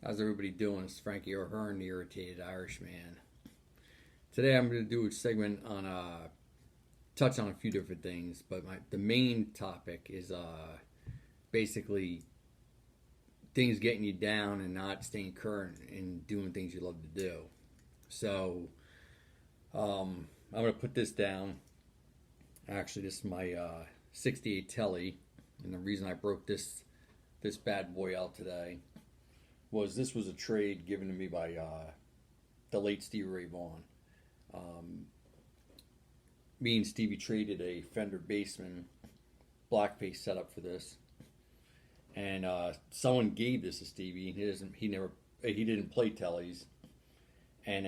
How's everybody doing? It's Frankie O'Hearn, the Irritated Irishman. Today I'm going to do a segment on touch on a few different things, but the main topic is basically things getting you down and not staying current and doing things you love to do. So I'm going to put this down. Actually, this is my 68 Telly, and the reason I broke this bad boy out today was this was a trade given to me by the late Stevie Ray Vaughan. Um, Me and Stevie traded a Fender Bassman blackface setup for this, and someone gave this to Stevie. He didn't play tellies, and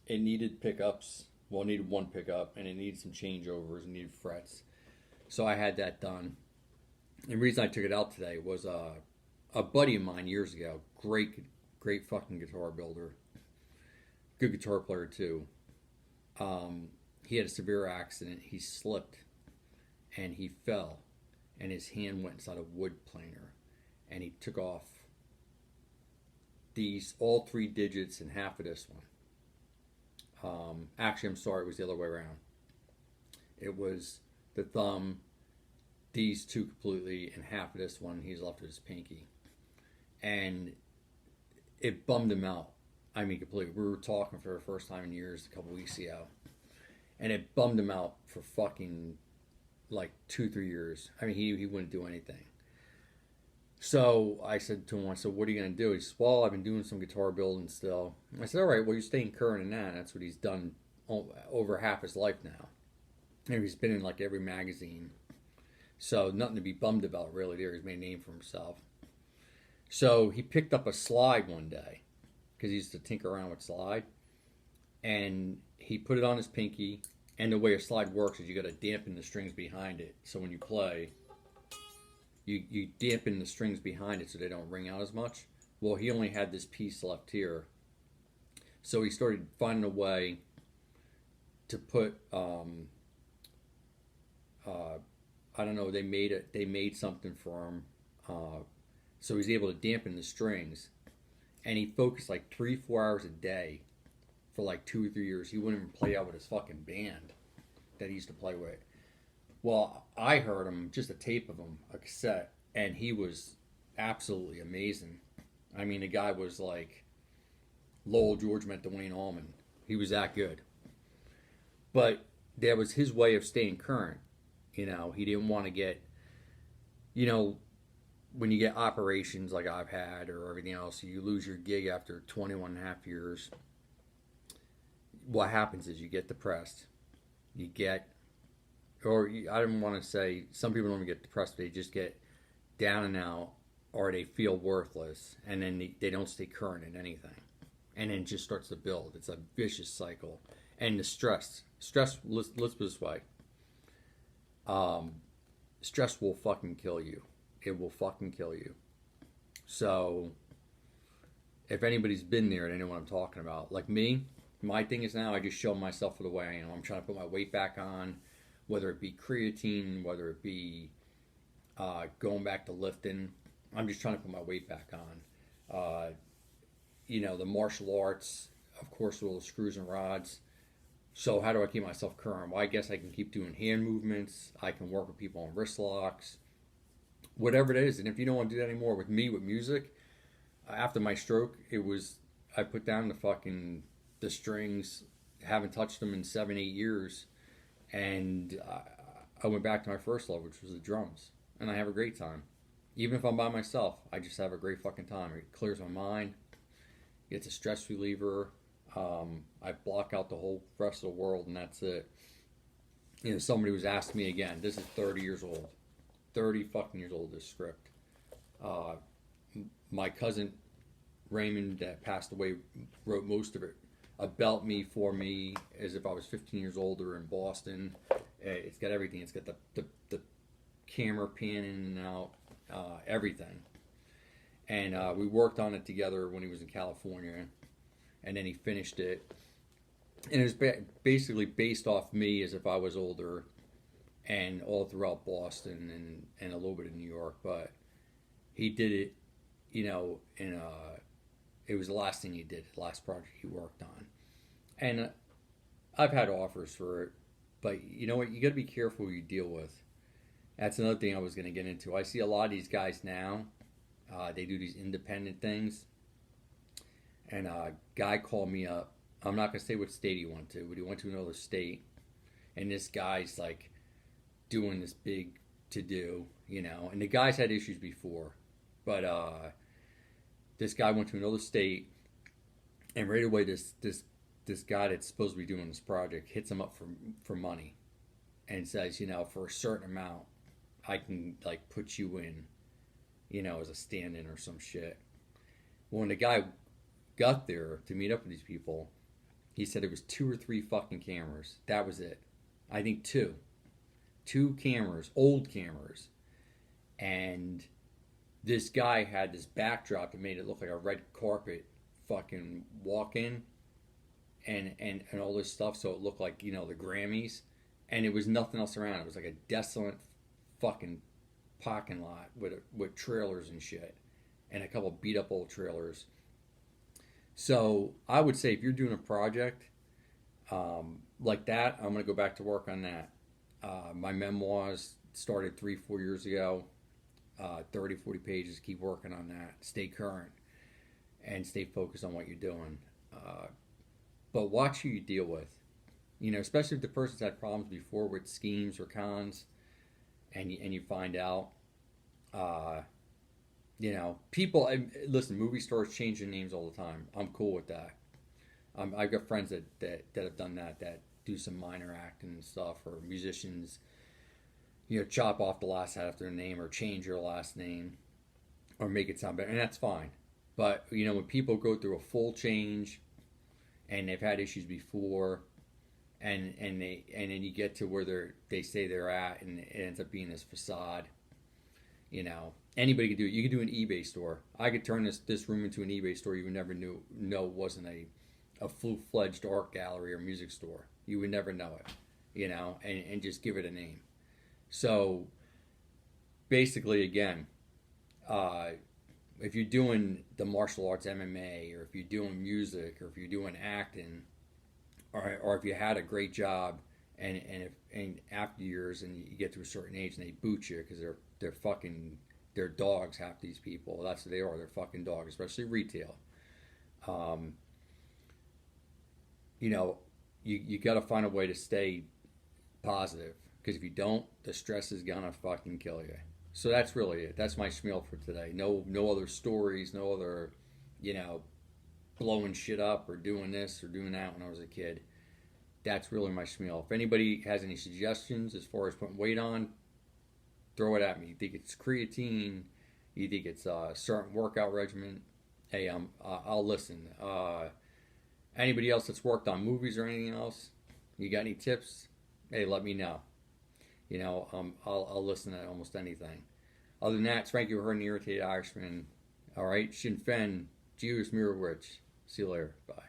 it needed pickups. Well, it needed one pickup, and it needed some changeovers. It needed frets, so I had that done. And the reason I took it out today was a buddy of mine years ago, great fucking guitar builder, good guitar player too. He had a severe accident. He slipped and he fell, and his hand went inside a wood planer, and he took off these all three digits and half of this one. Actually, I'm sorry, it was the other way around. It was the thumb, these two completely, and half of this one. He's left with his pinky, and it bummed him out. I mean, completely. We were talking for the first time in years a couple weeks ago, and it bummed him out for fucking like 2-3 years. I mean, he wouldn't do anything. So I said to him, I said, "What are you gonna do?" He said, "Well, I've been doing some guitar building still." I said, "All right, well, you're staying current in that." That's what he's done over half his life now. And he's been in like every magazine. So nothing to be bummed about really there. He's made a name for himself. So he picked up a slide one day because he used to tinker around with slide, and he put it on his pinky. And the way a slide works is you got to dampen the strings behind it. So when you play, you dampen the strings behind it so they don't ring out as much. Well, he only had this piece left here, so he started finding a way to put I don't know. They made something for him, so he's able to dampen the strings, and he focused like 3-4 hours a day for like 2 or 3 years. He wouldn't even play out with his fucking band that he used to play with. Well, I heard him, just a tape of him, a cassette, and he was absolutely amazing. I mean, the guy was like Lowell George met Dwayne Allman. He was that good. But that was his way of staying current. He didn't want to get, you know, when you get operations like I've had or everything else, you lose your gig after 21 and a half years. What happens is you get depressed. You get, or I don't want to say, some people don't even get depressed, they just get down and out, or they feel worthless, and then they don't stay current in anything. And then it just starts to build. It's a vicious cycle. And the stress, let's put it this way. Stress will fucking kill you. It will fucking kill you. So, if anybody's been there, they know what I'm talking about. Like me, my thing is now I just show myself for the way I am. I'm trying to put my weight back on, whether it be creatine, whether it be going back to lifting. I'm just trying to put my weight back on. The martial arts, of course, with all the screws and rods. So how do I keep myself current? Well, I guess I can keep doing hand movements. I can work with people on wrist locks, whatever it is. And if you don't want to do that anymore with me, with music, after my stroke, I put down the strings, haven't touched them in 7-8 years, and I went back to my first love, which was the drums, and I have a great time. Even if I'm by myself, I just have a great fucking time. It clears my mind. It's a stress reliever. I block out the whole rest of the world, and that's it. Somebody was asking me again. This is 30 years old, 30 fucking years old. This script. My cousin Raymond, that passed away, wrote most of it about me for me as if I was 15 years older in Boston. It's got everything. It's got the camera panning in and out, everything. And we worked on it together when he was in California, and then he finished it. And it was basically based off me as if I was older, and all throughout Boston and a little bit of New York. But he did it, in It was the last thing he did, the last project he worked on. And I've had offers for it, but you know what? You got to be careful who you deal with. That's another thing I was going to get into. I see a lot of these guys now. They do these independent things. And a guy called me up. I'm not going to say what state he went to, but he went to another state. And this guy's like doing this big to do, you know. And the guy's had issues before. But this guy went to another state. And right away, this guy that's supposed to be doing this project hits him up for money. And says, you know, for a certain amount, I can like put you in, you know, as a stand-in or some shit. Well, when the guy got there to meet up with these people, he said it was 2 or 3 fucking cameras. That was it. I think 2 cameras, old cameras. And this guy had this backdrop that made it look like a red carpet fucking walk-in and all this stuff, so it looked like, you know, the Grammys. And it was nothing else around. It was like a desolate fucking parking lot with trailers and shit, and a couple beat up old trailers. So I would say if you're doing a project like that, I'm gonna go back to work on that. My memoirs started 3-4 years ago. 30-40 pages. Keep working on that. Stay current and stay focused on what you're doing. But watch who you deal with. You know, especially if the person's had problems before with schemes or cons, and you find out, you know, people. Listen, movie stars change their names all the time. I'm cool with that. I've got friends that have done that do some minor acting and stuff, or musicians, you know, chop off the last half of their name or change your last name, or make it sound better, and that's fine. But you know, when people go through a full change, and they've had issues before. And then you get to where they say they're at, and it ends up being this facade. You know, anybody could do it. You could do an eBay store. I could turn this room into an eBay store. You would never know wasn't a full-fledged art gallery or music store. You would never know it. You know, and just give it a name. So basically, again, if you're doing the martial arts MMA, or if you're doing music, or if you're doing acting, or if you had a great job and after years and you get to a certain age and they boot you because they're dogs, half these people. That's what they are. They're fucking dogs, especially retail. You know, you got to find a way to stay positive, because if you don't, the stress is gonna fucking kill you. So that's really it. That's my spiel for today. No other stories, no other, you know, blowing shit up or doing this or doing that when I was a kid. That's really my spiel. If anybody has any suggestions as far as putting weight on, throw it at me. You think it's creatine? You think it's a certain workout regimen? Hey, I'll listen. Anybody else that's worked on movies or anything else? You got any tips? Hey, let me know. You know, I'll listen to almost anything. Other than that, it's Frankie O'Hearn, the Irritated Irishman. All right, Sinn Féin, Jews, Mirror Witch. See you later. Bye.